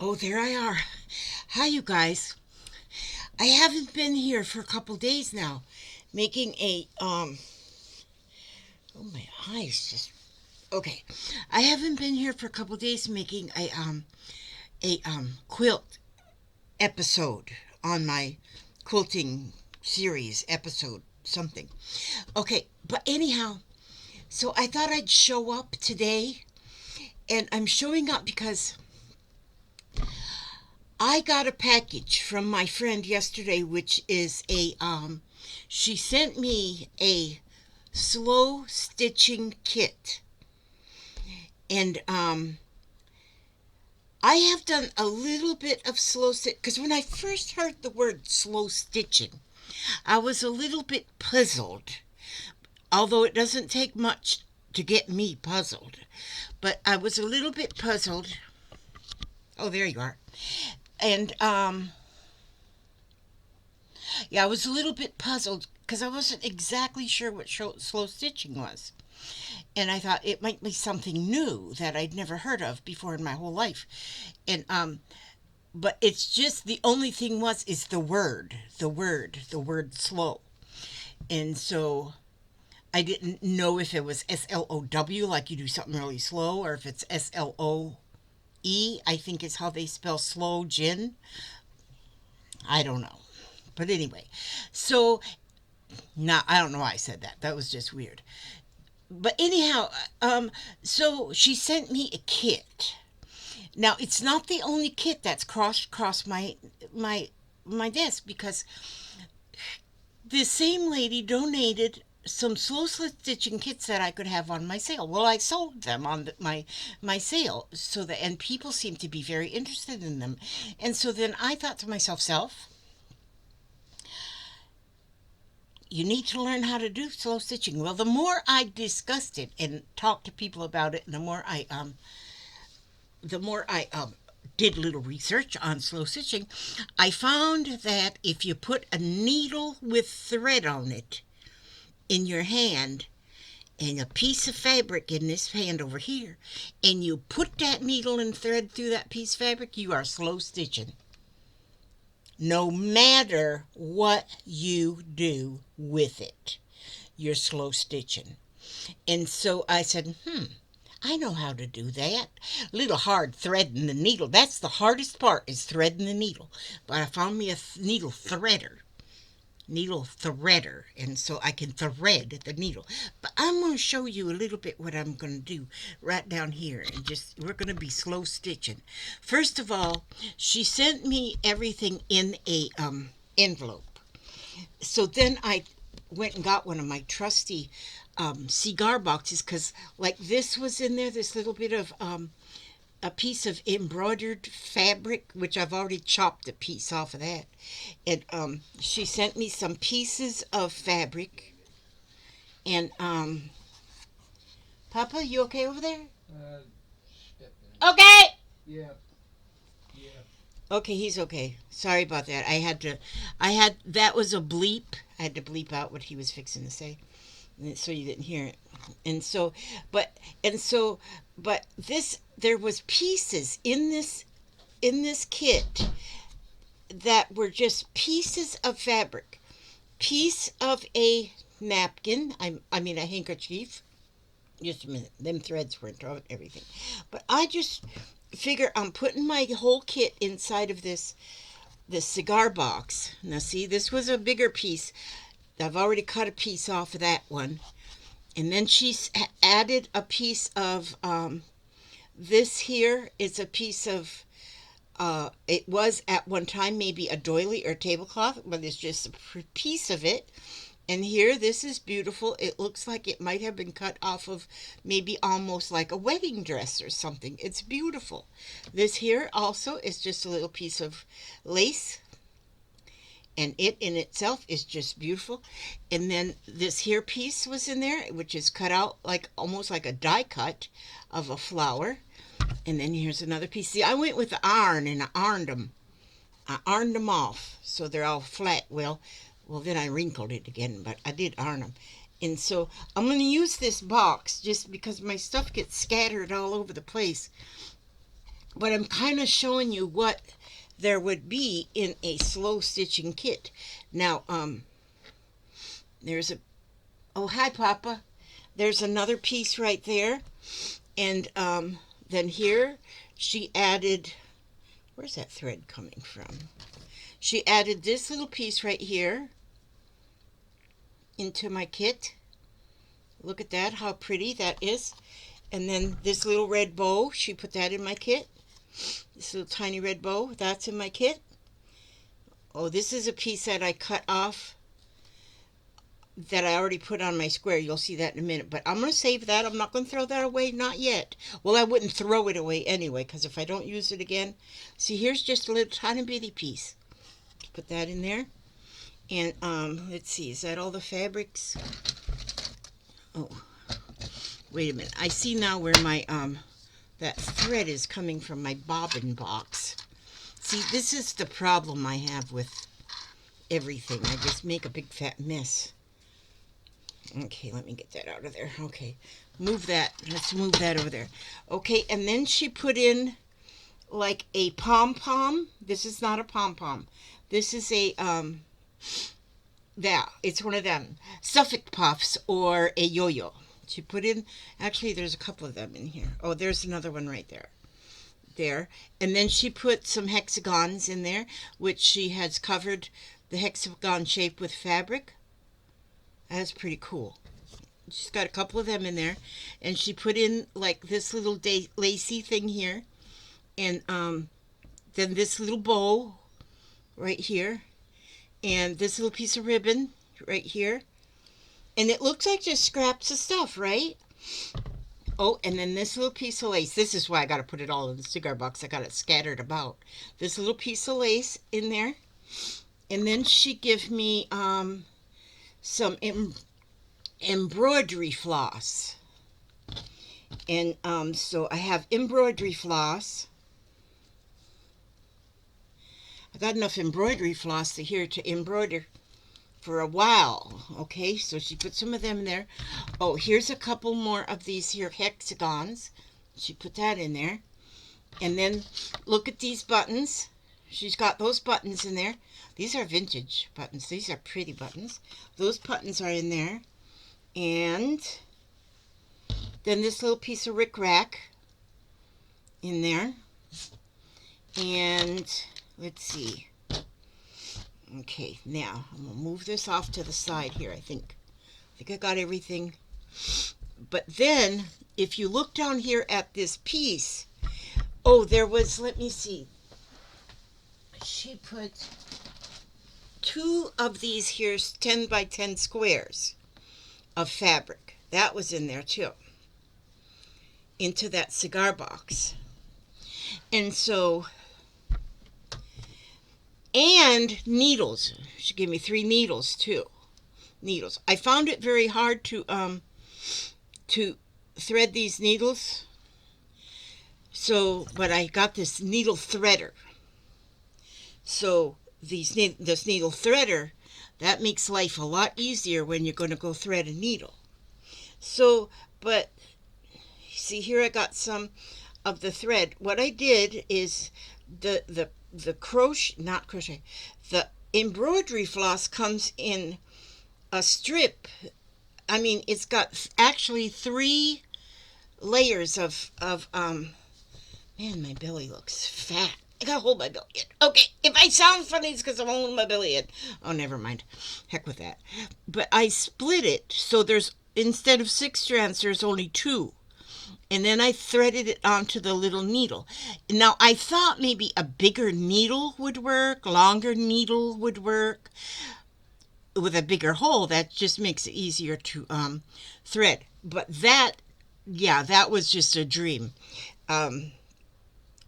Oh, there I are. Hi, you guys. I haven't been here for a couple days now, making Oh, my eyes just. Okay, I haven't been here for a couple days making a quilt episode on my quilting series episode something. Okay, but anyhow, so I thought I'd show up today, and I'm showing up because I got a package from my friend yesterday, which is she sent me a slow stitching kit. And I have done a little bit of slow stitch because when I first heard the word slow stitching, I was a little bit puzzled. Although it doesn't take much to get me puzzled, but I was a little bit puzzled. Oh, there you are. And yeah, I was a little bit puzzled because I wasn't exactly sure what slow stitching was. And I thought it might be something new that I'd never heard of before in my whole life. And but it's just the only thing is the word slow. And so I didn't know if it was SLOW, like you do something really slow, or if it's SLOE, I think is how they spell slow gin. I don't know. But anyway, so now I don't know why I said that. That was just weird. But anyhow, so she sent me a kit. Now it's not the only kit that's crossed across my desk because this same lady donated some slow stitching kits that I could have on my sale. Well, I sold them on my sale, so that and people seem to be very interested in them. And so then I thought to myself, self, you need to learn how to do slow stitching. Well, the more I discussed it and talked to people about it, and the more I did a little research on slow stitching, I found that if you put a needle with thread on it in your hand and a piece of fabric in this hand over here, and you put that needle and thread through that piece of fabric, you are slow stitching. No matter what you do with it, you're slow stitching. And so I said, I know how to do that. A little hard threading the needle. That's the hardest part is threading the needle. But I found me a needle threader, and so I can thread the needle. But I'm going to show you a little bit what I'm going to do right down here, and just we're going to be slow stitching. First of all, she sent me everything in a envelope. So then I went and got one of my trusty cigar boxes because like this was in there, this little bit of a piece of embroidered fabric, which I've already chopped a piece off of that. And she sent me some pieces of fabric. And Papa, you okay over there? Step in. Okay. Yeah. Yeah. Okay, he's okay. Sorry about that. That was a bleep. I had to bleep out what he was fixing to say, so you didn't hear it. And so, but and so, but this there was pieces in this kit that were just pieces of fabric, piece of a napkin. I mean a handkerchief. Just a minute, them threads weren't on everything, but I just figure I'm putting my whole kit inside of this cigar box. Now see, this was a bigger piece. I've already cut a piece off of that one, and then she's added a piece of this here is a piece of it was at one time maybe a doily or tablecloth, but it's just a piece of it. And here, this is beautiful. It looks like it might have been cut off of maybe almost like a wedding dress or something. It's beautiful. This here also is just a little piece of lace, and it in itself is just beautiful. And then this here piece was in there, which is cut out like almost like a die cut of a flower. And then here's another piece. See, I went with the iron and I ironed them. I ironed them off so they're all flat. Well, then I wrinkled it again, but I did iron them. And so I'm going to use this box just because my stuff gets scattered all over the place. but I'm kind of showing you what there would be in a slow stitching kit. Now, there's a, oh, hi, Papa. There's another piece right there. And then here she added, where's that thread coming from? She added this little piece right here into my kit. Look at that, how pretty that is. And then this little red bow, she put that in my kit. This little tiny red bow, that's in my kit. Oh, this is a piece that I cut off that I already put on my square. You'll see that in a minute. But I'm going to save that. I'm not going to throw that away. Not yet. Well, I wouldn't throw it away anyway, because if I don't use it again. See, here's just a little tiny bitty piece. Put that in there. And let's see. Is that all the fabrics? Oh, wait a minute. I see now where my that thread is coming from my bobbin box. See, this is the problem I have with everything. I just make a big fat mess. Okay, let me get that out of there. Okay, move that. Let's move that over there. Okay, and then she put in like a pom-pom. This is not a pom-pom. This is a, it's one of them. Suffolk puffs or a yo-yo. She put in, actually there's a couple of them in here. Oh, there's another one right there. There. And then she put some hexagons in there, which she has covered the hexagon shape with fabric. That's pretty cool. She's got a couple of them in there. And she put in like this little lacy thing here. And then this little bow right here. And this little piece of ribbon right here. And it looks like just scraps of stuff, right? Oh, and then this little piece of lace. This is why I got to put it all in the cigar box. I got it scattered about. This little piece of lace in there. And then she gave me some embroidery floss. And so I have embroidery floss. I got enough embroidery floss to embroider for a while. Okay, so she put some of them in there. Oh, here's a couple more of these here hexagons. She put that in there. And then look at these buttons. She's got those buttons in there. These are vintage buttons. These are pretty buttons. Those buttons are in there. And then this little piece of rickrack in there. And let's see. Okay, now I'm going to move this off to the side here, I think. I got everything. But then, if you look down here at this piece, oh, there was, let me see. She put 2 of these here 10 by 10 squares of fabric. That was in there too. Into that cigar box. And so, and needles. She gave me 3 needles too. Needles. I found it very hard to thread these needles. So, but I got this needle threader. So this needle threader, that makes life a lot easier when you're going to go thread a needle. So, but see here I got some of the thread. What I did is the embroidery floss comes in a strip. I mean, it's got actually 3 layers of man, my belly looks fat. I gotta hold my belly in. Okay, if I sound funny, it's because I'm holding my belly in. Oh, never mind. Heck with that. But I split it, so there's, instead of 6 strands, there's only 2. And then I threaded it onto the little needle. Now, I thought maybe a bigger needle would work, longer needle would work. With a bigger hole, that just makes it easier to thread. But that, yeah, that was just a dream.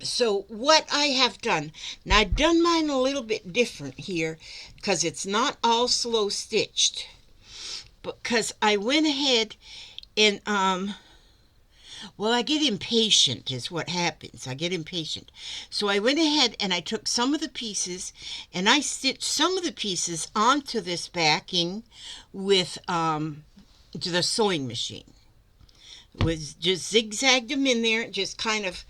So what I have done, now I've done mine a little bit different here, because it's not all slow stitched. Because I went ahead and, well, I get impatient is what happens. I get impatient. So I went ahead and I took some of the pieces and I stitched some of the pieces onto this backing with the sewing machine. was just zigzagged them in there, just kind of,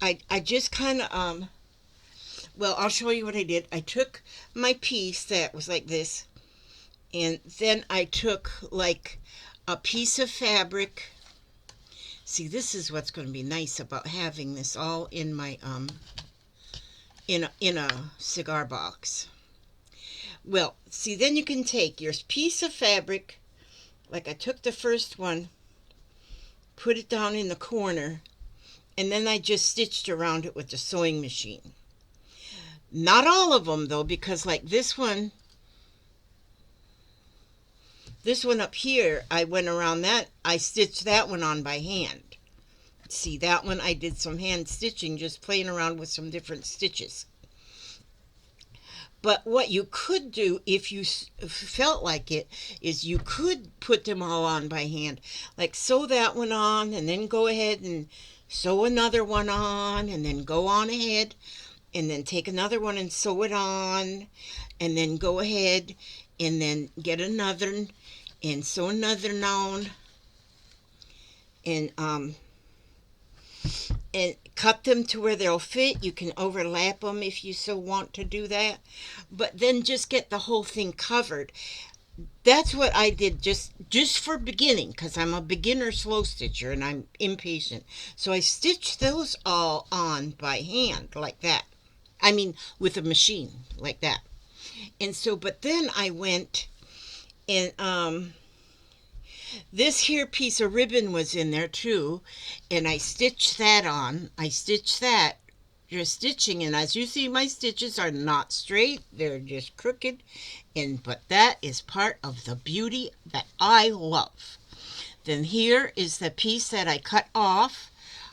I just kind of, well, I'll show you what I did. I took my piece that was like this, and then I took like a piece of fabric. See, this is what's going to be nice about having this all in my, in a cigar box. Well, see, then you can take your piece of fabric, like I took the first one, put it down in the corner, and then I just stitched around it with the sewing machine. Not all of them, though, because like this one up here, I went around that, I stitched that one on by hand. See, that one I did some hand stitching, just playing around with some different stitches. But what you could do if you felt like it is you could put them all on by hand. Like sew that one on and then go ahead and sew another one on and then go on ahead and then take another one and sew it on and then go ahead and then get another and sew another on and cut them to where they'll fit. You can overlap them if you so want to do that, but then just get the whole thing covered. That's what I did just for beginning, because I'm a beginner slow stitcher and I'm impatient. So I stitched those all on by hand like that. I mean, with a machine like that. And so, but then I went and this here piece of ribbon was in there too, and I stitched that on. I stitched that. Just stitching, and as you see, my stitches are not straight. They're just crooked, but that is part of the beauty that I love. Then here is the piece that I cut off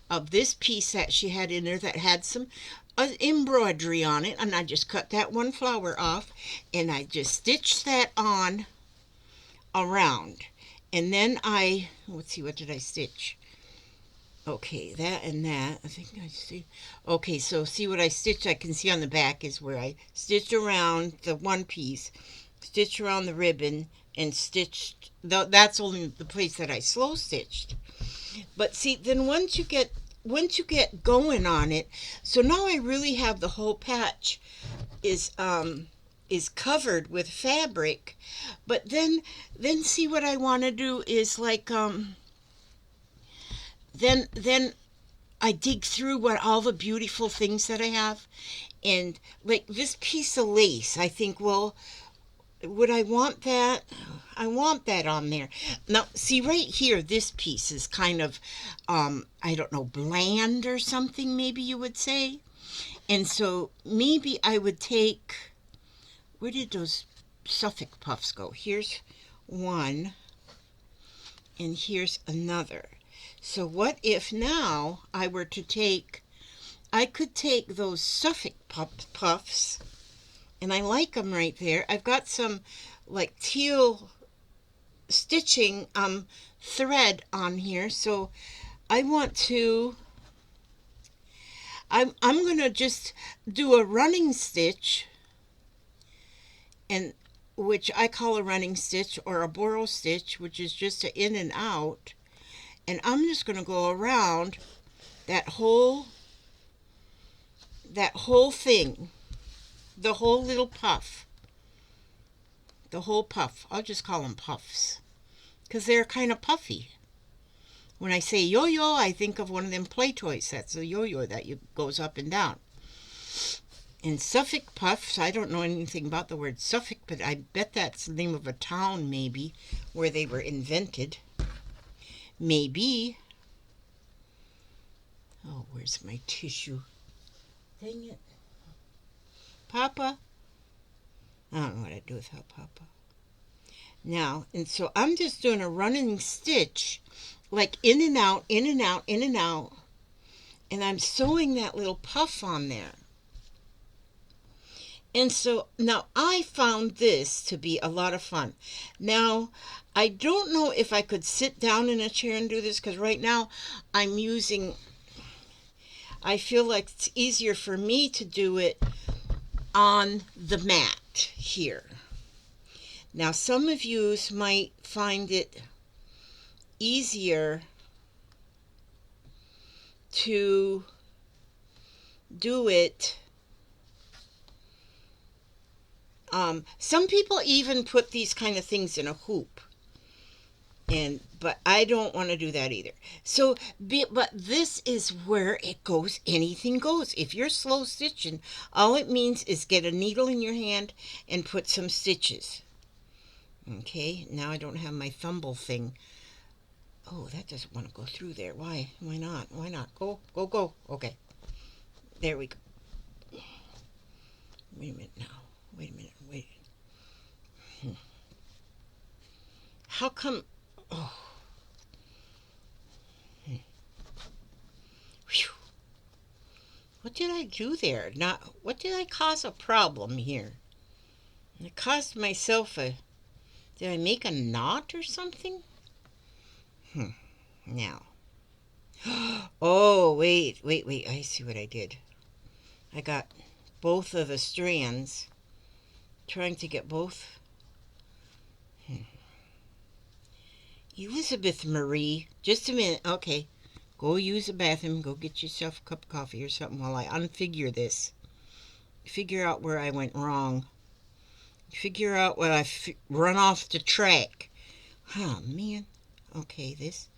of this piece that she had in there that had some embroidery on it, and I just cut that one flower off, and I just stitched that on around. And then let's see, what did I stitch? Okay, that and that. I think I see. Okay, so see what I stitched? I can see on the back is where I stitched around the one piece, stitched around the ribbon, and stitched. That's only the place that I slow stitched. But see, then once you get going on it, so now I really have the whole patch is covered with fabric. But then see what I want to do is like then I dig through what all the beautiful things that I have, and like this piece of lace, I think, well, would I want that? I want that on there. Now, see right here, this piece is kind of, I don't know, bland or something, maybe you would say. And so maybe I would take, where did those Suffolk puffs go? Here's one, and here's another. So what if now I were to take, I could take those Suffolk puffs, and I like them right there. I've got some like teal stitching thread on here, so I want to, I'm going to just do a running stitch, and which I call a running stitch or a borrow stitch, which is just an in and out. And I'm just going to go around that whole thing, the whole little puff, the whole puff. I'll just call them puffs because they're kind of puffy. When I say yo-yo, I think of one of them play toys. That's a yo-yo that goes up and down. And Suffolk puffs, I don't know anything about the word Suffolk, but I bet that's the name of a town maybe where they were invented. Maybe. Oh, where's my tissue? Dang it. Papa? I don't know what I'd do without Papa. Now, and so I'm just doing a running stitch, like in and out, in and out, in and out. And I'm sewing that little puff on there. And so now I found this to be a lot of fun. Now, I don't know if I could sit down in a chair and do this, because right now I feel like it's easier for me to do it on the mat here. Now, some of you might find it easier to do it. Some people even put these kind of things in a hoop. But I don't want to do that either. So, but this is where it goes. Anything goes. If you're slow stitching, all it means is get a needle in your hand and put some stitches. Okay, now I don't have my thumble thing. Oh, that doesn't want to go through there. Why? Why not? Why not? Go, go, go. Okay. There we go. Wait a minute now. Wait a minute. Wait. How come... Oh. Whew. What did I do there? What did I cause a problem here? I caused myself a... Did I make a knot or something? Now. Oh, wait. I see what I did. I got both of the strands. Trying to get both... Elizabeth Marie, just a minute. Okay, go use the bathroom. Go get yourself a cup of coffee or something while I unfigure this. Figure out where I went wrong. Figure out what I run off the track. Oh, man. Okay, this.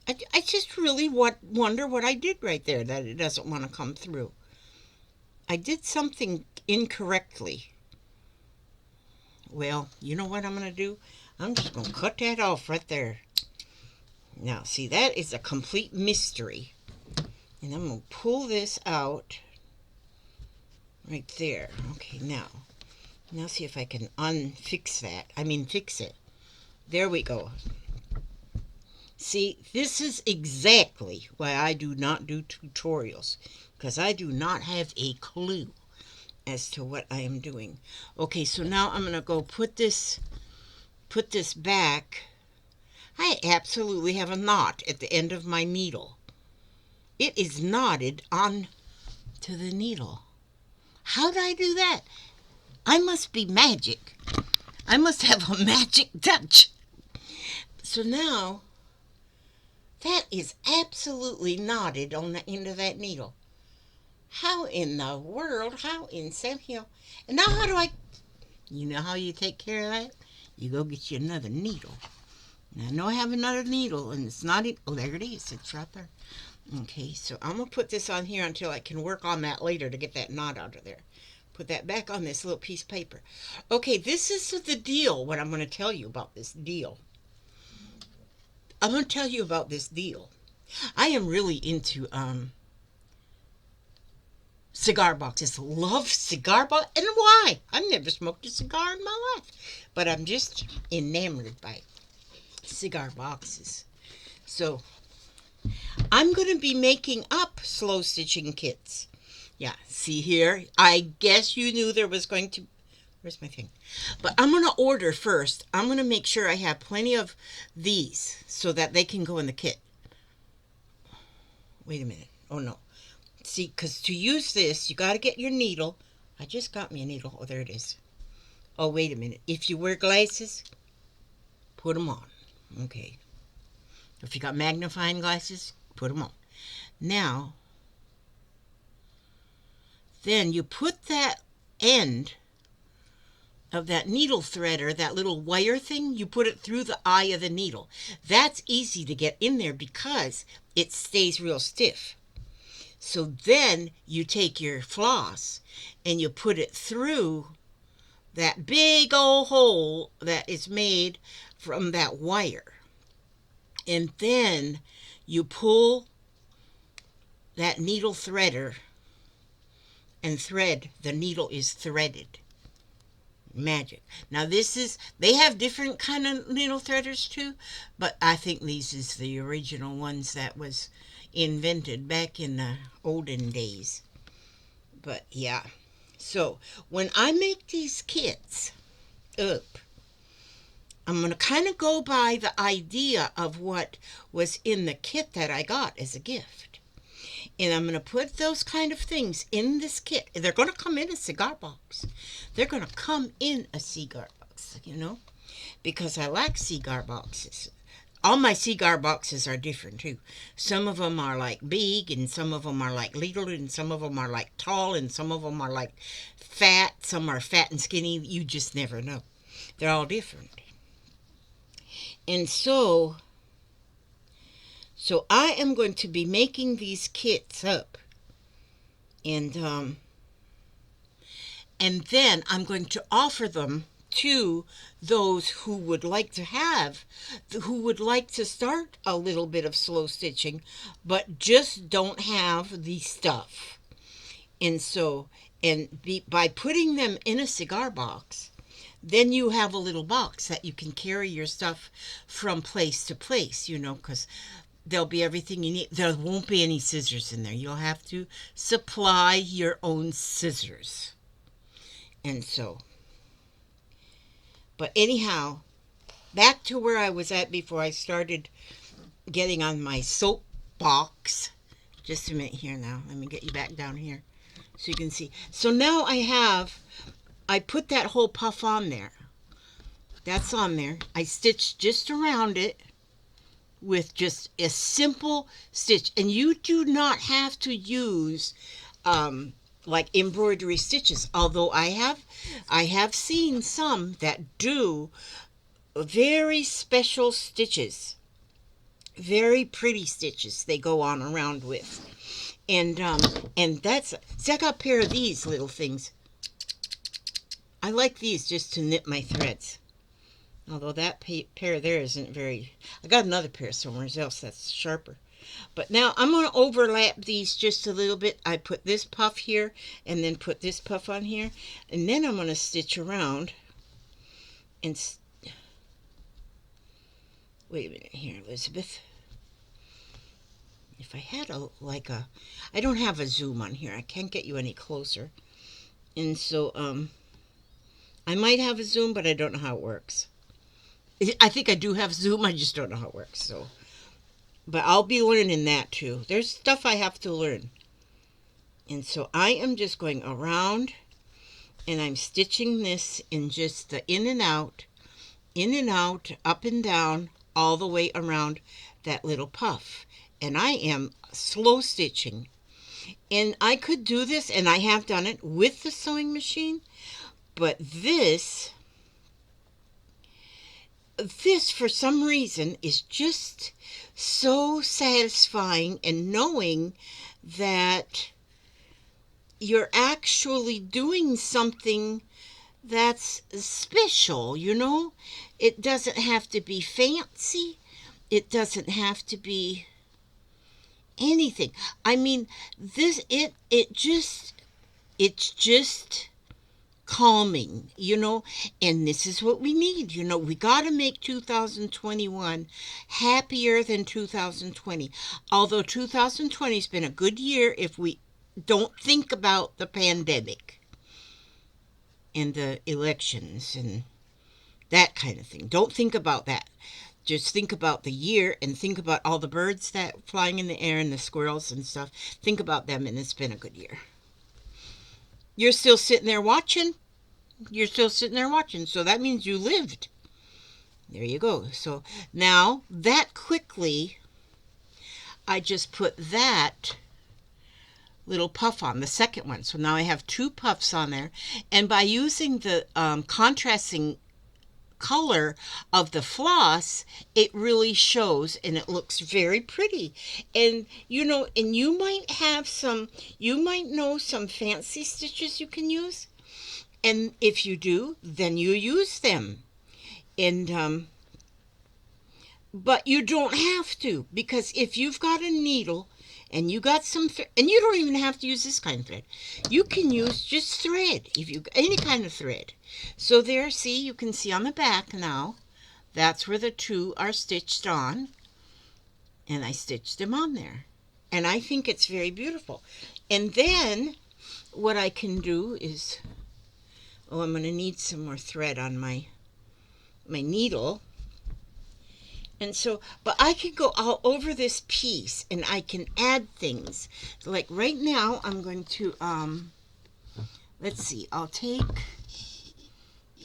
I just really wonder what I did right there that it doesn't want to come through. I did something incorrectly. Well, you know what I'm going to do? I'm just going to cut that off right there. Now, see, that is a complete mystery. And I'm going to pull this out right there. Okay, now see if I can fix it. There we go. See, this is exactly why I do not do tutorials, because I do not have a clue as to what I am doing. Okay, so now I'm going to go put this back. I absolutely have a knot at the end of my needle. It is knotted on to the needle. How did I do that? I must be magic. I must have a magic touch. So now, that is absolutely knotted on the end of that needle. How in the world? How in Sam Hill? And now how do I... You know how you take care of that? You go get you another needle. Now I know I have another needle and it's not... Oh, there it is. It's right there. Okay, so I'm going to put this on here until I can work on that later to get that knot out of there. Put that back on this little piece of paper. Okay, this is the deal, what I'm going to tell you about this deal. I'm going to tell you about this deal. I am really into... cigar boxes. Love cigar box. And why? I've never smoked a cigar in my life. But I'm just enamored by cigar boxes. So, I'm going to be making up slow stitching kits. Yeah, see here? I guess you knew there was going to... Where's my thing? But I'm going to order first. I'm going to make sure I have plenty of these so that they can go in the kit. Wait a minute. Oh, no. See, because to use this, you got to get your needle. I just got me a needle. Oh, there it is. Oh, wait a minute. If you wear glasses, put them on. Okay. If you got magnifying glasses, put them on. Now, then you put that end of that needle thread or that little wire thing, you put it through the eye of the needle. That's easy to get in there because it stays real stiff. So then you take your floss and you put it through that big old hole that is made from that wire. And then you pull that needle threader and thread. The needle is threaded. Magic. Now they have different kind of needle threaders too, but I think these is the original ones that was invented back in the olden days. But yeah, so when I make these kits up, I'm going to kind of go by the idea of what was in the kit that I got as a gift. And I'm going to put those kind of things in this kit. They're going to come in a cigar box. They're going to come in a cigar box, you know, because I like cigar boxes. All my cigar boxes are different too. Some of them are like big, and some of them are like little, and some of them are like tall, and some of them are like fat. Some are fat and skinny. You just never know. They're all different. And so I am going to be making these kits up, and then I'm going to offer them to those who would like to start a little bit of slow stitching, but just don't have the stuff. And so, by putting them in a cigar box, then you have a little box that you can carry your stuff from place to place, because there'll be everything you need. There won't be any scissors in there. You'll have to supply your own scissors. And so, but anyhow, back to where I was at before I started getting on my soapbox. Just a minute here now. Let me get you back down here so you can see. So now I put that whole puff on there. That's on there. I stitched just around it with just a simple stitch. And you do not have to use like embroidery stitches, although I have seen some that do very special stitches, very pretty stitches they go on around with. And that's, see, I got a pair of these little things. I like these just to knit my threads, although that pair there isn't very. I got another pair somewhere else that's sharper. But now I'm going to overlap these just a little bit. I put this puff here and then put this puff on here. And then I'm going to stitch around. And wait a minute here, Elizabeth. If I had I don't have a zoom on here. I can't get you any closer. And so, I might have a zoom, but I don't know how it works. I think I do have zoom. I just don't know how it works. So. But I'll be learning that too. There's stuff I have to learn. And so I am just going around and I'm stitching this in just the in and out, up and down, all the way around that little puff. And I am slow stitching. And I could do this, and I have done it with the sewing machine, but this for some reason is just so satisfying, and knowing that you're actually doing something that's special, It doesn't have to be fancy. It doesn't have to be anything. I mean, it's just calming, and this is what we need. We got to make 2021 happier than 2020. Although 2020 has been a good year if we don't think about the pandemic and the elections and that kind of thing. Don't think about that. Just think about the year and think about all the birds that flying in the air and the squirrels and stuff. Think about them, and it's been a good year. You're still sitting there watching. So that means you lived. There you go. So now that quickly, I just put that little puff on, the second one. So now I have two puffs on there. And by using the contrasting color of the floss, it really shows, and it looks very pretty. And and you might know some fancy stitches you can use, and if you do, then you use them. And but you don't have to, because if you've got a needle and you got some and you don't even have to use this kind of thread. You can use just thread, if you any kind of thread. So there, see, you can see on the back now, that's where the two are stitched on, and I stitched them on there. And I think it's very beautiful. And then what I can do is, I'm going to need some more thread on my needle. And so, but I can go all over this piece and I can add things. Like right now, I'm going to, let's see, I'll take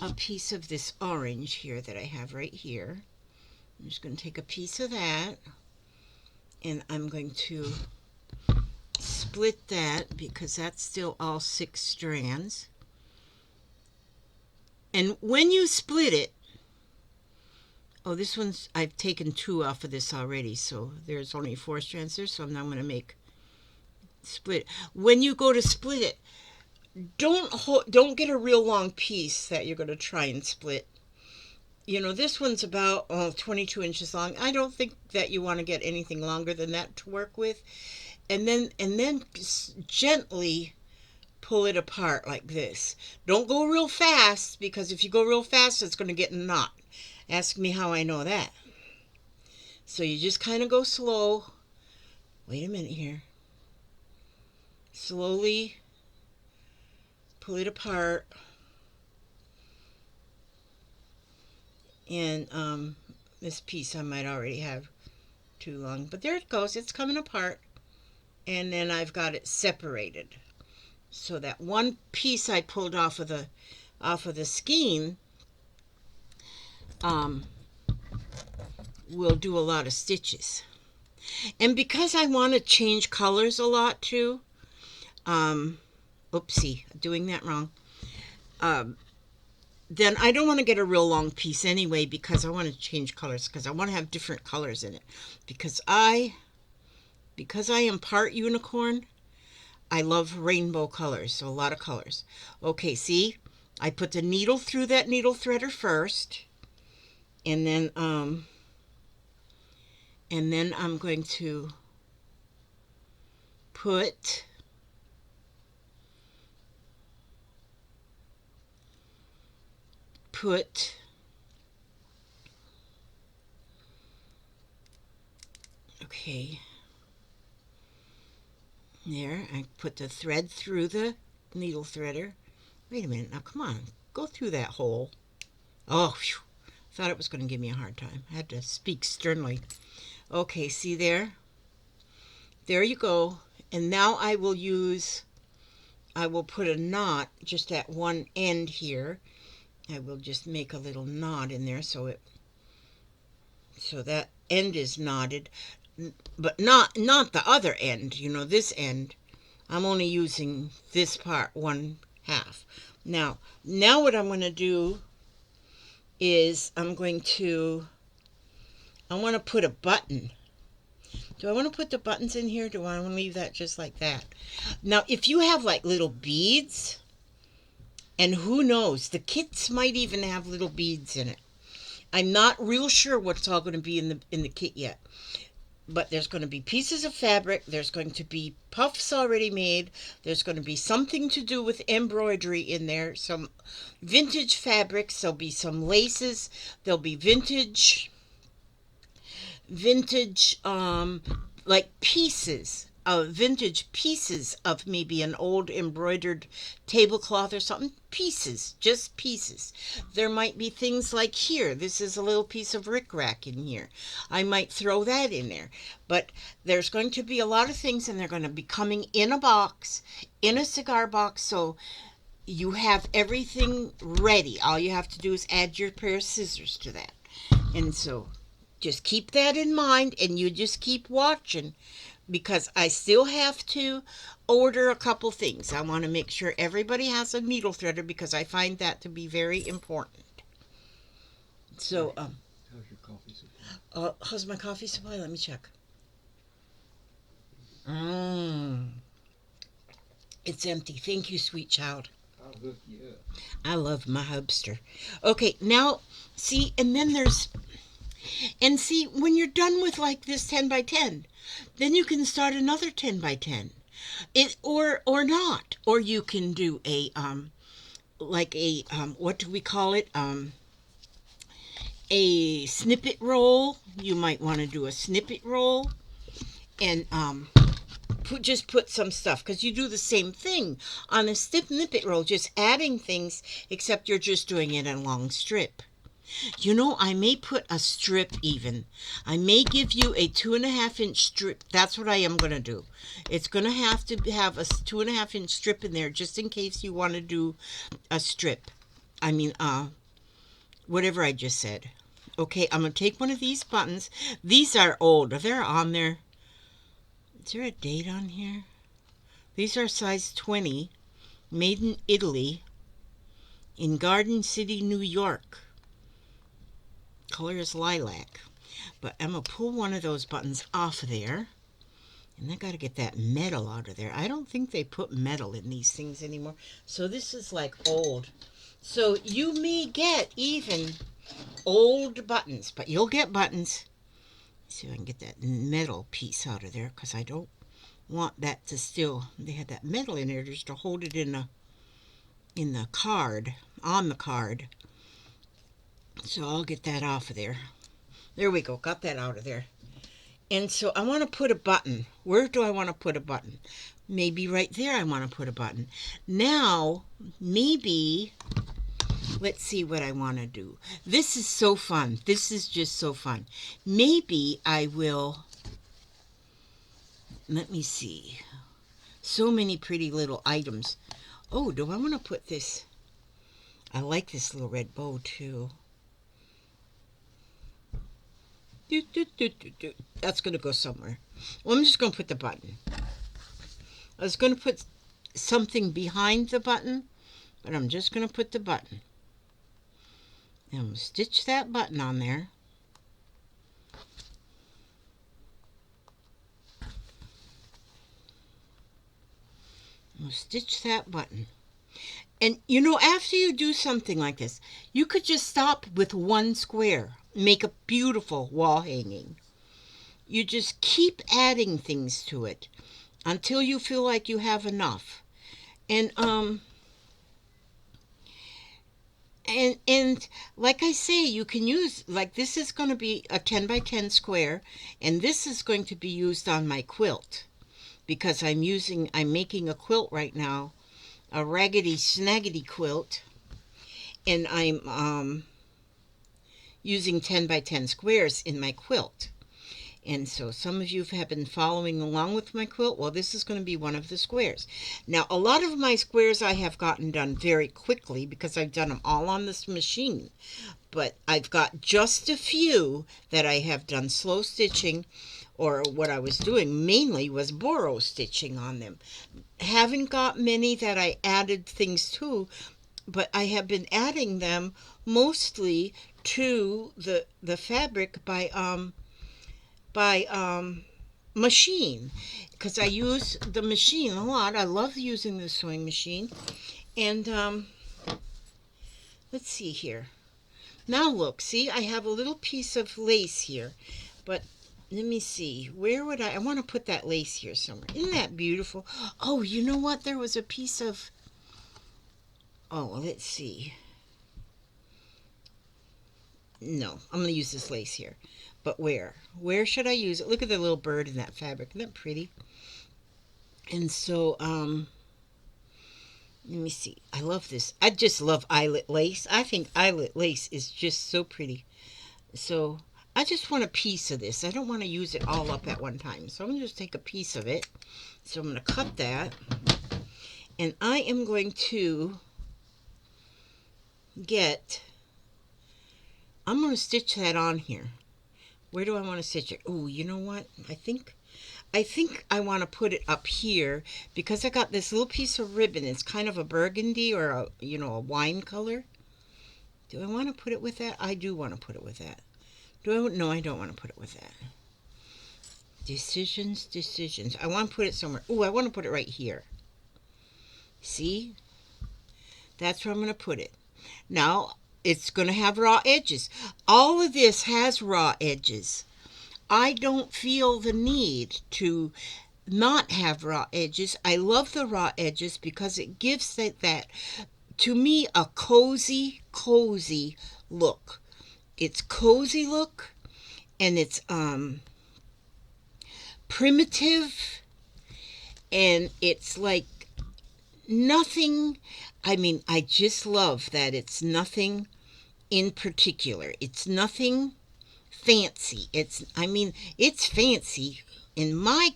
a piece of this orange here that I have right here. I'm just going to take a piece of that, and I'm going to split that because that's still all 6 strands. And when you split it, oh, this one's, I've taken 2 off of this already, so there's only 4 strands there, so now I'm going to make split. When you go to split it, don't get a real long piece that you're going to try and split. You know, this one's about 22 inches long. I don't think that you want to get anything longer than that to work with. And then gently pull it apart like this. Don't go real fast, because if you go real fast, it's going to get in a knot. Ask me how I know that. So you just kind of go slow. Wait a minute here. Slowly pull it apart. And this piece I might already have too long, but there it goes. It's coming apart. And then I've got it separated. So that one piece I pulled off of the skein will do a lot of stitches. And because I want to change colors a lot too, oopsie, doing that wrong. Then I don't want to get a real long piece anyway, because I want to change colors, because I want to have different colors in it. Because I am part unicorn, I love rainbow colors, so a lot of colors. Okay, see, I put the needle through that needle threader first, and then I'm going to put okay, there, I put the thread through the needle threader. Wait a minute, now come on, go through that hole. Oh, phew. Thought it was going to give me a hard time. I had to speak sternly. Okay, see there? There you go. And now I will put a knot just at one end here. I will just make a little knot in there so that end is knotted, but not the other end, you know, this end. I'm only using this part, 1/2. Now what I'm going to do is I want to put a button. Do I want to put the buttons in here? Do I want to leave that just like that? Now, if you have like little beads, and who knows, the kits might even have little beads in it. I'm not real sure what's all going to be in the kit yet. But there's going to be pieces of fabric. There's going to be puffs already made. There's going to be something to do with embroidery in there. Some vintage fabrics. There'll be some laces. There'll be vintage like vintage pieces of maybe an old embroidered tablecloth or something. Pieces, just pieces. There might be things like here. This is a little piece of rickrack in here. I might throw that in there. But there's going to be a lot of things, and they're going to be coming in a box, in a cigar box, so you have everything ready. All you have to do is add your pair of scissors to that. And so just keep that in mind, and you just keep watching, because I still have to order a couple things. I want to make sure everybody has a needle threader, because I find that to be very important. So, how's your coffee supply? How's my coffee supply? Let me check. It's empty. Thank you, sweet child. I'll hook you up. I love my hubster. Okay, now, see, and then see, when you're done with like this 10 by 10, then you can start another 10 by 10. Or not. Or you can do a, what do we call it? A snippet roll. You might want to do a snippet roll. And, just put some stuff, because you do the same thing on a snippet roll, just adding things, except you're just doing it in a long strip. You know, I may put a strip even. I may give you a 2.5-inch strip. That's what I am going to do. It's going to have a 2.5-inch strip in there, just in case you want to do a strip. I mean, whatever I just said. Okay, I'm going to take one of these buttons. These are old. They're on there. Is there a date on here? These are size 20, made in Italy, in Garden City, New York. Color is lilac. But I'm going to pull one of those buttons off of there. And I got to get that metal out of there. I don't think they put metal in these things anymore. So this is like old. So you may get even old buttons, but you'll get buttons. Let's see if I can get that metal piece out of there, because I don't want that to still, they had that metal in there just to hold it in the card, on the card. So I'll get that off of there. There we go, got that out of there. And so I want to put a button. Where do I want to put a button? Maybe right there I want to put a button. Now, maybe, let's see what I want to do. This is so fun. This is just so fun. Maybe I will, let me see. So many pretty little items. Oh, do I want to put this? I like this little red bow too. That's going to go somewhere. Well, I'm just going to put the button. I was going to put something behind the button, but I'm just going to put the button. And I'm going to stitch that button on there. I'm going to stitch that button. And you know, after you do something like this, you could just stop with one square. Make a beautiful wall hanging. You just keep adding things to it until you feel like you have enough. And like I say, you can use, like, this is going to be a 10 by 10 square, and this is going to be used on my quilt, because I'm making a quilt right now, a raggedy snaggedy quilt, and I'm using 10 by 10 squares in my quilt. And so some of you have been following along with my quilt. Well, this is going to be one of the squares. Now, a lot of my squares I have gotten done very quickly because I've done them all on this machine. But I've got just a few that I have done slow stitching, or what I was doing mainly was borrow stitching on them. Haven't got many that I added things to, but I have been adding them mostly to the fabric by machine, because I use the machine a lot. I love using the sewing machine. And let's see here. Now look, see, I have a little piece of lace here, but let me see, where would I want to put that lace here somewhere. Isn't that beautiful? Oh, you know what, there was a piece of, oh, let's see. No, I'm going to use this lace here. But where? Where should I use it? Look at the little bird in that fabric. Isn't that pretty? And so, let me see. I love this. I just love eyelet lace. I think eyelet lace is just so pretty. So, I just want a piece of this. I don't want to use it all up at one time. So, I'm going to just take a piece of it. So, I'm going to cut that. And I am going to I'm going to stitch that on here. Where do I want to stitch it? Oh, you know what? I think I want to put it up here, because I got this little piece of ribbon. It's kind of a burgundy, or a wine color. Do I want to put it with that? I do want to put it with that. No, I don't want to put it with that. Decisions. I want to put it somewhere. Oh, I want to put it right here. See? That's where I'm going to put it. Now, it's going to have raw edges. All of this has raw edges. I don't feel the need to not have raw edges. I love the raw edges because it gives that to me, a cozy look. It's cozy look, and it's primitive, and it's like nothing. I mean, I just love that it's nothing in particular. It's nothing fancy. It's fancy in my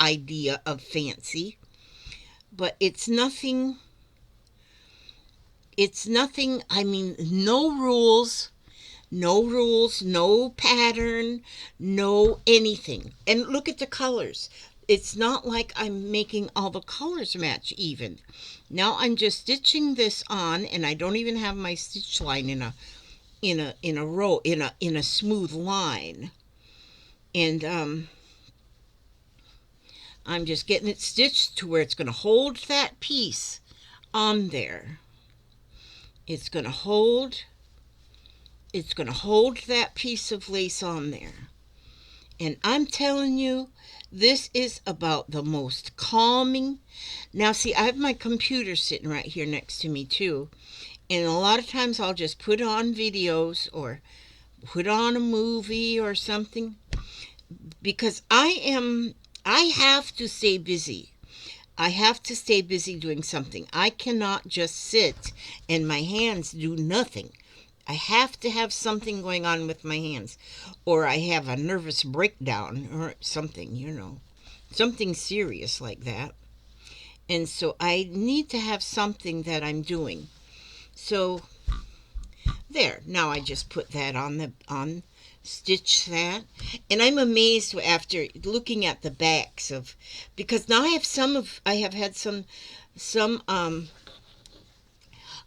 idea of fancy, but it's nothing, no rules, No rules, no pattern, no anything. And look at the colors. It's not like I'm making all the colors match even. Now I'm just stitching this on, and I don't even have my stitch line in a row, in a smooth line. And I'm just getting it stitched to where it's going to hold that piece on there. It's going to hold that piece of lace on there. And I'm telling you, this is about the most calming. Now, see, I have my computer sitting right here next to me, too. And a lot of times I'll just put on videos or put on a movie or something because I have to stay busy. I have to stay busy doing something. I cannot just sit and my hands do nothing. I have to have something going on with my hands, or I have a nervous breakdown or something, something serious like that. And so I need to have something that I'm doing. So there, now I just put that on stitch that. And I'm amazed after looking at the backs because now I have had some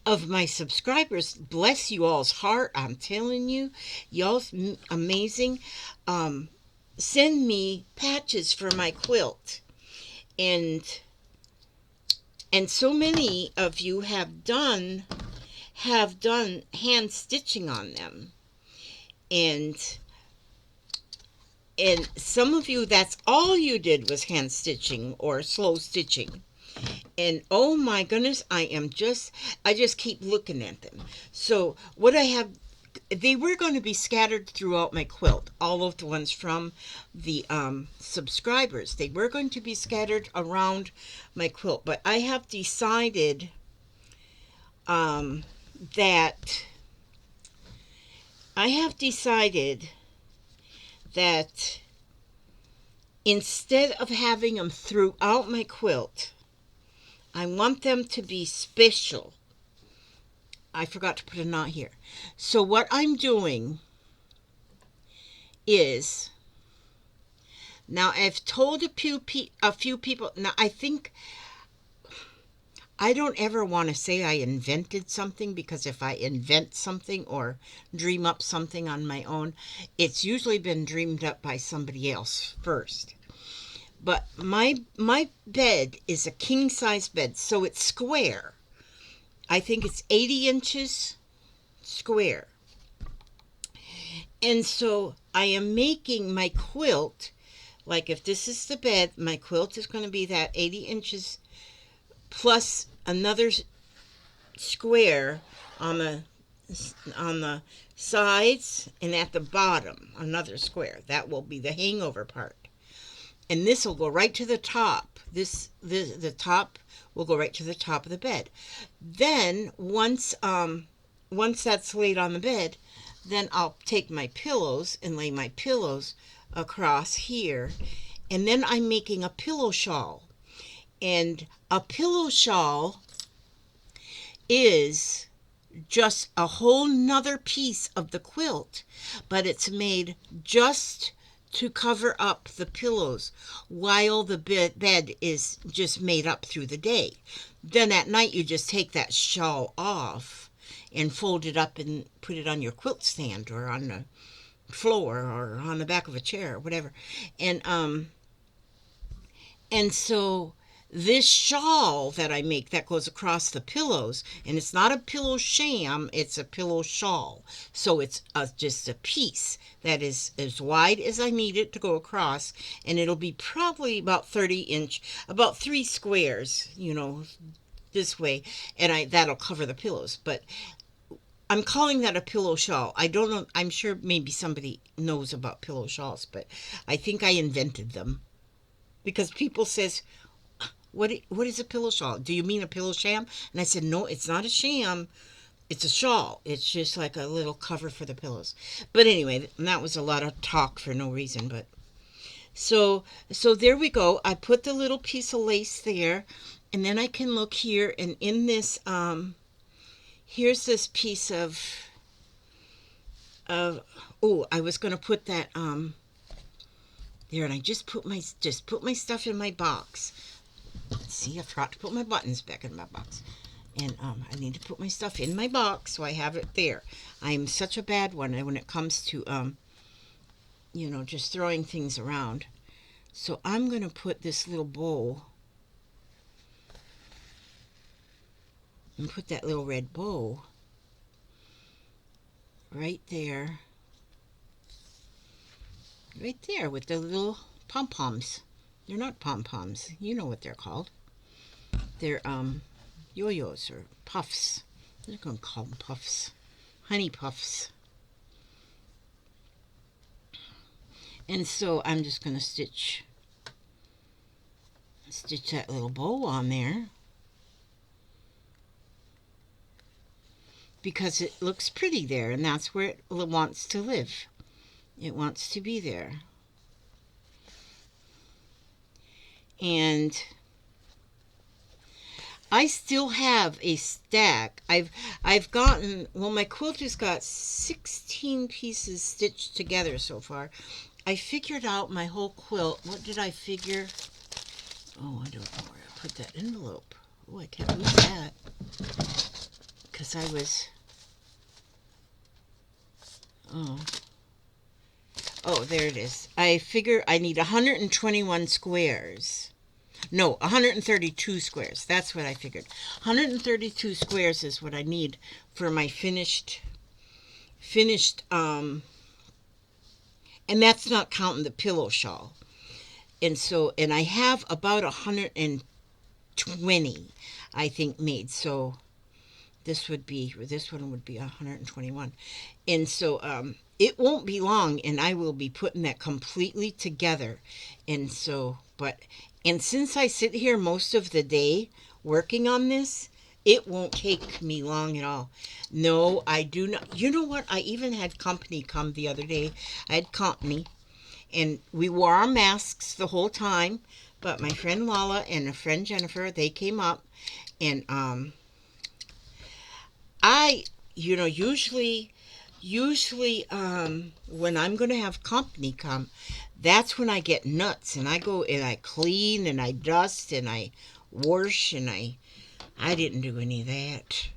of my subscribers, bless you all's heart, I'm telling you, y'all's amazing, send me patches for my quilt. And so many of you have done hand stitching on them. And some of you, that's all you did was hand stitching or slow stitching. And oh my goodness, I just keep looking at them. So what I have, they were going to be scattered throughout my quilt. All of the ones from the subscribers, they were going to be scattered around my quilt. But I have decided that instead of having them throughout my quilt, I want them to be special. I forgot to put a knot here. So what I'm doing is, now I've told a few people, now I don't ever want to say I invented something, because if I invent something or dream up something on my own, it's usually been dreamed up by somebody else first. But my bed is a king size bed, so it's square. I think it's 80 inches square. And so I am making my quilt, like if this is the bed, my quilt is going to be that 80 inches plus another square on the sides, and at the bottom another square. That will be the hangover part. And this will go right to the top. The top will go right to the top of the bed. Then once that's laid on the bed, then I'll take my pillows and lay my pillows across here. And then I'm making a pillow shawl. And a pillow shawl is just a whole nother piece of the quilt, but it's made just to cover up the pillows while the bed is just made up through the day. Then at night you just take that shawl off and fold it up and put it on your quilt stand or on the floor or on the back of a chair or whatever. And so this shawl that I make that goes across the pillows, and it's not a pillow sham, it's a pillow shawl. So it's just a piece that is as wide as I need it to go across, and it'll be probably about 30 inch, about 3 squares, this way, and that'll cover the pillows. But I'm calling that a pillow shawl. I don't know, I'm sure maybe somebody knows about pillow shawls, but I think I invented them. Because people says, what is a pillow shawl? Do you mean a pillow sham? And I said, no, it's not a sham. It's a shawl. It's just like a little cover for the pillows. But anyway, that was a lot of talk for no reason. But so there we go. I put the little piece of lace there, and then I can look here, and in this, here's this piece of Oh, I was gonna put that there, and I just put my stuff in my box. See, I forgot to put my buttons back in my box, and I need to put my stuff in my box so I have it there. I'm such a bad one when it comes to just throwing things around. So I'm gonna put this little bow and put that little red bow right there. Right there with the little pom-poms. They're not pom-poms. You know what they're called. They're yo-yos or puffs. They're going to call them puffs. Honey puffs. And so I'm just going to stitch that little bow on there. Because it looks pretty there, and that's where it wants to live. It wants to be there. And I still have a stack. I've gotten, well, my quilter's got 16 pieces stitched together so far. I figured out my whole quilt. What did I figure? Oh, I don't know where I put that envelope. Oh, I can't lose that. Because I was... Oh, there it is. I figure I need 121 squares. No, 132 squares. That's what I figured. 132 squares is what I need for my finished, and that's not counting the pillow shawl. And I have about 120, I think, made. So this one would be 121. And so, it won't be long, and I will be putting that completely together. And since I sit here most of the day working on this, it won't take me long at all. No, I do not. You know what? I even had company come the other day. I had company, and we wore our masks the whole time. But my friend Lala and a friend Jennifer, they came up, and I, usually when I'm going to have company come, that's when I get nuts, and I go and I clean and I dust and I wash, and I didn't do any of that.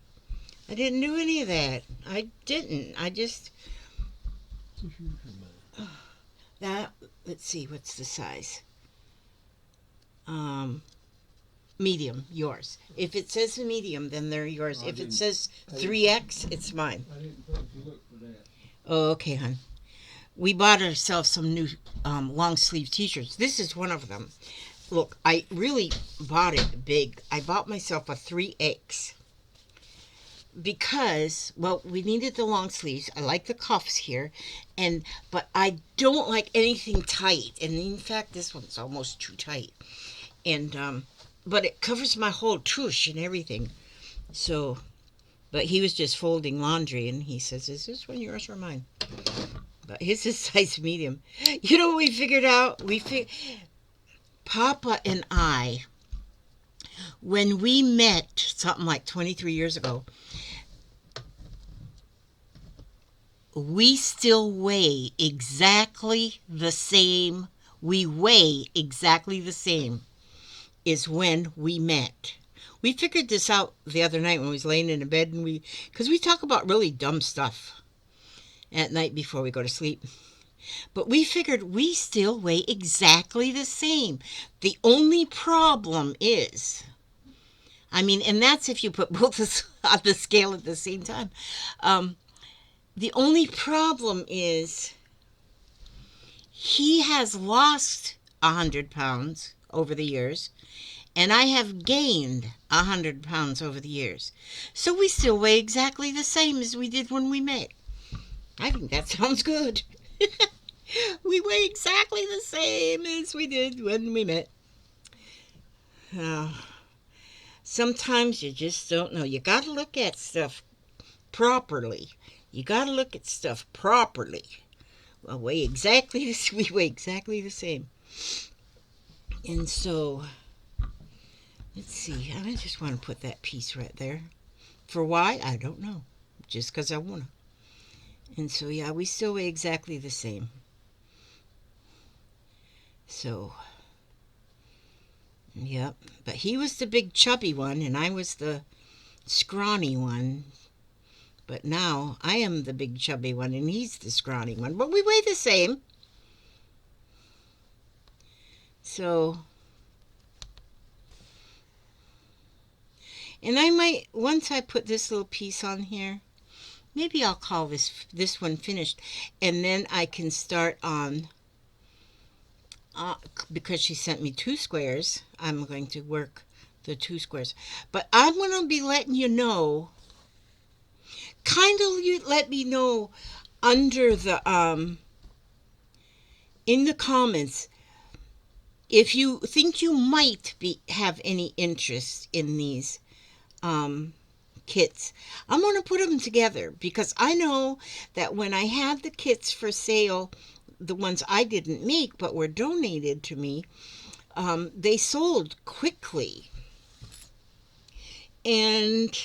I didn't do any of that. I didn't. I just that, let's see, what's the size? Medium, yours. If it says medium, then they're yours. If it says 3X, it's mine. I didn't think to look for that. Oh, okay, hon. We bought ourselves some new long sleeve t-shirts. This is one of them. Look, I really bought it big. I bought myself a 3X because, well, we needed the long sleeves. I like the cuffs here, but I don't like anything tight. And in fact, this one's almost too tight. And but it covers my whole tush and everything. So, but he was just folding laundry, and he says, "Is this one yours or mine?" But his is size medium. You know what we figured out? Papa and I, when we met something like 23 years ago, we still weigh exactly the same. We weigh exactly the same as when we met. We figured this out the other night when we was laying in the bed, and because we talk about really dumb stuff at night before we go to sleep. But we figured we still weigh exactly the same. The only problem is, and that's if you put both on the scale at the same time. The only problem is he has lost 100 pounds over the years, and I have gained 100 pounds over the years. So we still weigh exactly the same as we did when we met. I think that sounds good. We weigh exactly the same as we did when we met. Sometimes you just don't know. You got to look at stuff properly. Well, we weigh exactly the same. And so, let's see. I just want to put that piece right there. For why? I don't know. Just because I want to. And so, yeah, we still weigh exactly the same. So, yep. But he was the big chubby one, and I was the scrawny one. But now I am the big chubby one, and he's the scrawny one. But we weigh the same. So, and I might, once I put this little piece on here, maybe I'll call this one finished, and then I can start on, because she sent me 2 squares, I'm going to work the 2 squares. But I'm going to be letting you know, you let me know under the, in the comments, if you think you might have any interest in these kits. I'm going to put them together because I know that when I had the kits for sale, the ones I didn't make but were donated to me, they sold quickly. And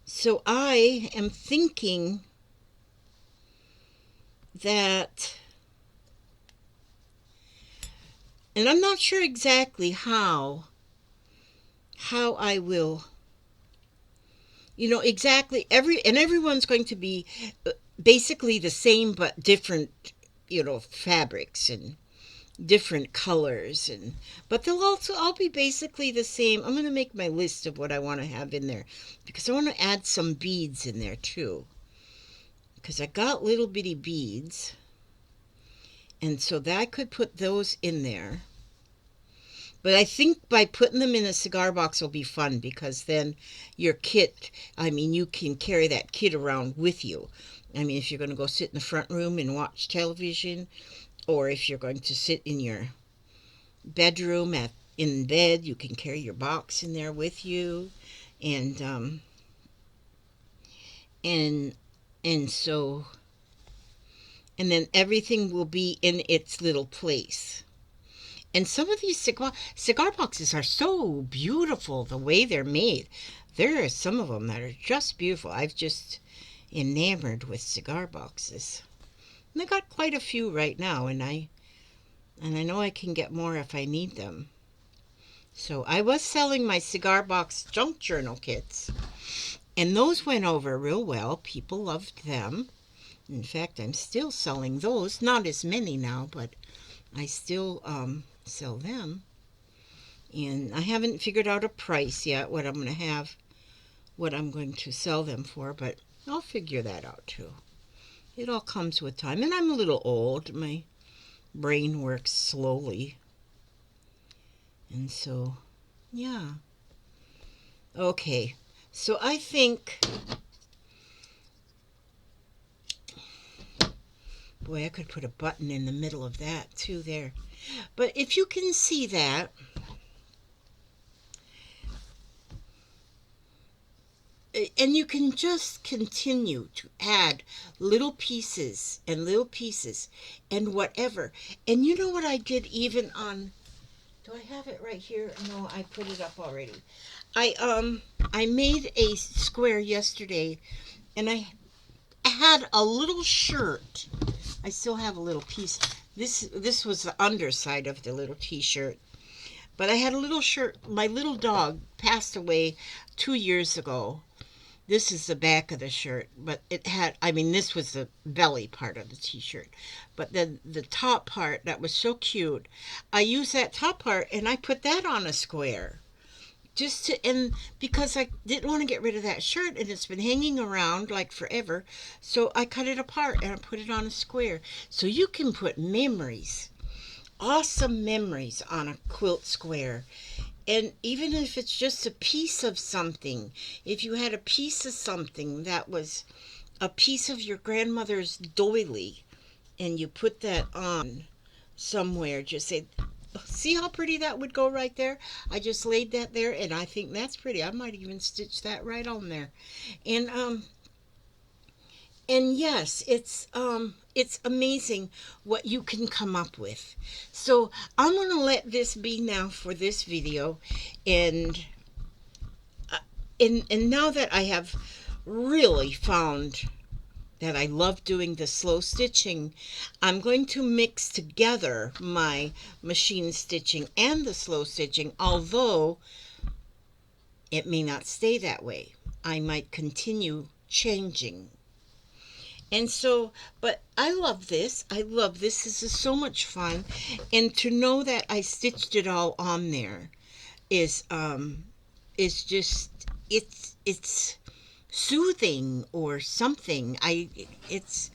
so I am thinking that, and I'm not sure exactly how I will, exactly everyone's going to be basically the same but different, fabrics and different colors, but they'll also all be basically the same. I'm going to make my list of what I want to have in there because I want to add some beads in there too, because I got little bitty beads, and so that I could put those in there. But I think by putting them in a cigar box will be fun because then your kit, you can carry that kit around with you. If you're going to go sit in the front room and watch television, or if you're going to sit in your bedroom in bed, you can carry your box in there with you. And so, and then everything will be in its little place. And some of these cigar boxes are so beautiful the way they're made. There are some of them that are just beautiful. I've just enamored with cigar boxes. And I got quite a few right now, and I know I can get more if I need them. So I was selling my cigar box junk journal kits, and those went over real well. People loved them. In fact, I'm still selling those. Not as many now, but I still sell them. And I haven't figured out a price yet, what I'm going to sell them for, but I'll figure that out too. It all comes with time. And I'm a little old. My brain works slowly. And so, yeah. Okay. So I think, boy, I could put a button in the middle of that too there. But if you can see that, and you can just continue to add little pieces and whatever. And you know what I did even on, do I have it right here? No, I put it up already. I made a square yesterday, and I had a little shirt. I still have a little piece. This was the underside of the little t-shirt. But I had a little shirt. My little dog passed away 2 years ago. This is the back of the shirt, but it had, this was the belly part of the t-shirt. But then the top part, that was so cute, I used that top part and I put that on a square. And because I didn't want to get rid of that shirt and it's been hanging around like forever, so I cut it apart and I put it on a square. So you can put memories, awesome memories on a quilt square. And even if it's just a piece of something, if you had a piece of something that was a piece of your grandmother's doily, and you put that on somewhere, just say, see how pretty that would go right there? I just laid that there, and I think that's pretty. I might even stitch that right on there. And yes, it's amazing what you can come up with. So I'm going to let this be now for this video. And now that I have really found that I love doing the slow stitching, I'm going to mix together my machine stitching and the slow stitching, although it may not stay that way. I might continue changing. And so, but I love this. I love this. This is so much fun. And to know that I stitched it all on there is just, it's soothing or something. It's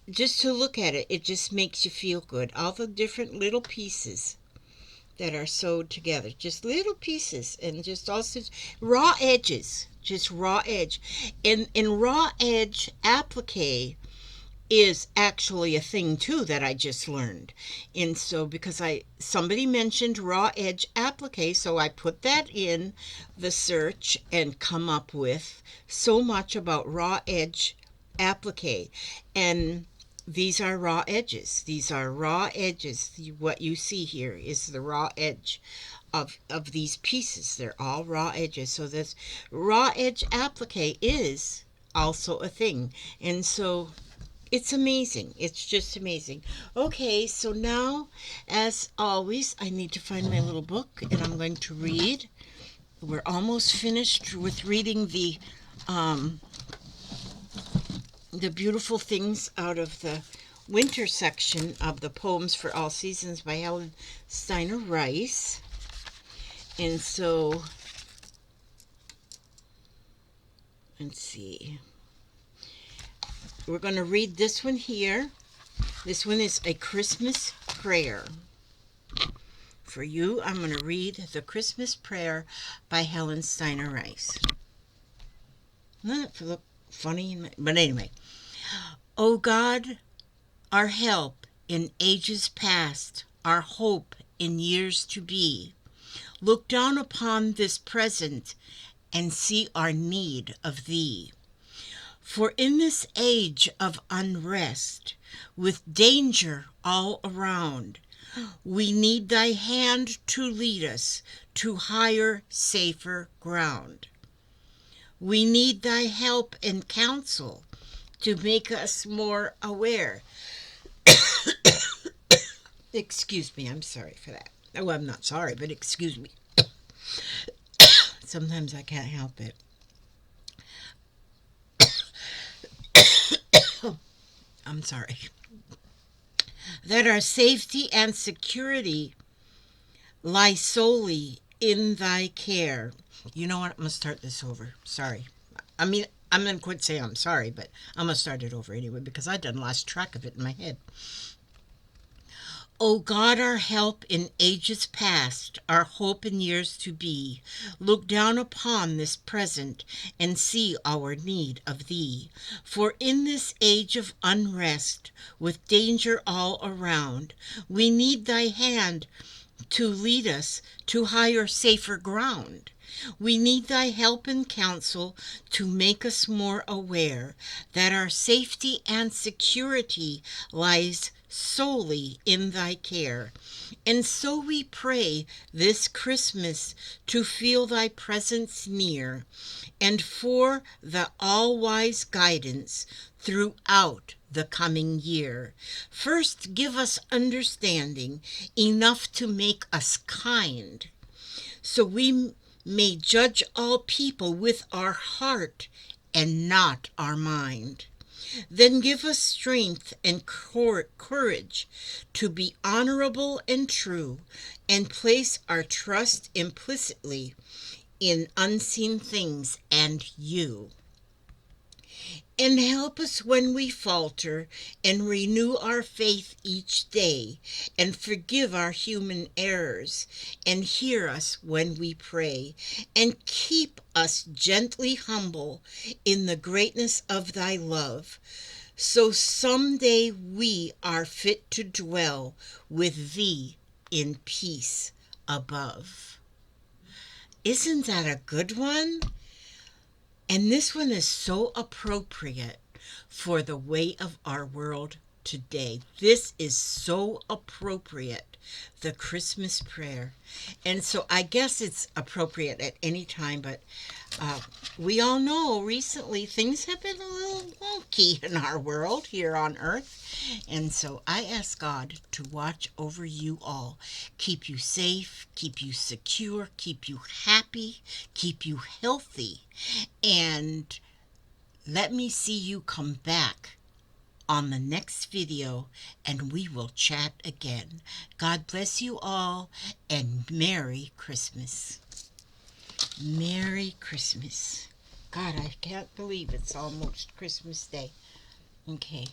just to look at it, it just makes you feel good. All the different little pieces that are sewed together, just little pieces, and just also raw edges, just raw edge. And raw edge applique is actually a thing too that I just learned. And so because somebody mentioned raw edge applique, so I put that in the search and come up with so much about raw edge applique. And these are raw edges. These are raw edges. What you see here is the raw edge of these pieces. They're all raw edges. So this raw edge applique is also a thing. And so it's amazing. It's just amazing. Okay, so now, as always, I need to find my little book, and I'm going to read. We're almost finished with reading the beautiful things out of the winter section of the Poems for All Seasons by Helen Steiner Rice. And so, let's see. We're going to read this one here. This one is A Christmas Prayer. For you, I'm going to read The Christmas Prayer by Helen Steiner Rice. Doesn't it look funny? But anyway. O God, our help in ages past, our hope in years to be, look down upon this present and see our need of Thee. For in this age of unrest, with danger all around, we need Thy hand to lead us to higher, safer ground. We need Thy help and counsel to make us more aware. Excuse me, I'm sorry for that. Oh, I'm not sorry, but excuse me. Sometimes I can't help it. I'm sorry. That our safety and security lie solely in Thy care. You know what? I'm going to start this over. Sorry. I'm going to quit saying I'm sorry, but I'm going to start it over anyway because I done lost track of it in my head. O God, our help in ages past, our hope in years to be, look down upon this present and see our need of Thee. For in this age of unrest, with danger all around, we need Thy hand to lead us to higher, safer ground. We need Thy help and counsel to make us more aware that our safety and security lies solely in Thy care. And so we pray this Christmas to feel Thy presence near, and for the all-wise guidance throughout the coming year. First, give us understanding enough to make us kind, so we may judge all people with our heart and not our mind. Then give us strength and courage to be honorable and true, and place our trust implicitly in unseen things and You. And help us when we falter, and renew our faith each day, and forgive our human errors, and hear us when we pray, and keep us gently humble in the greatness of Thy love, so someday we are fit to dwell with Thee in peace above. Isn't that a good one? And this one is so appropriate for the way of our world today. This is so appropriate, the Christmas prayer. And so I guess it's appropriate at any time, but we all know recently things have been a little wonky in our world here on earth. And so I ask God to watch over you all, keep you safe, keep you secure, keep you happy, keep you healthy, and let me see you come back on the next video and we will chat again. God bless you all and Merry Christmas. Merry Christmas. God, I can't believe it's almost Christmas Day. Okay.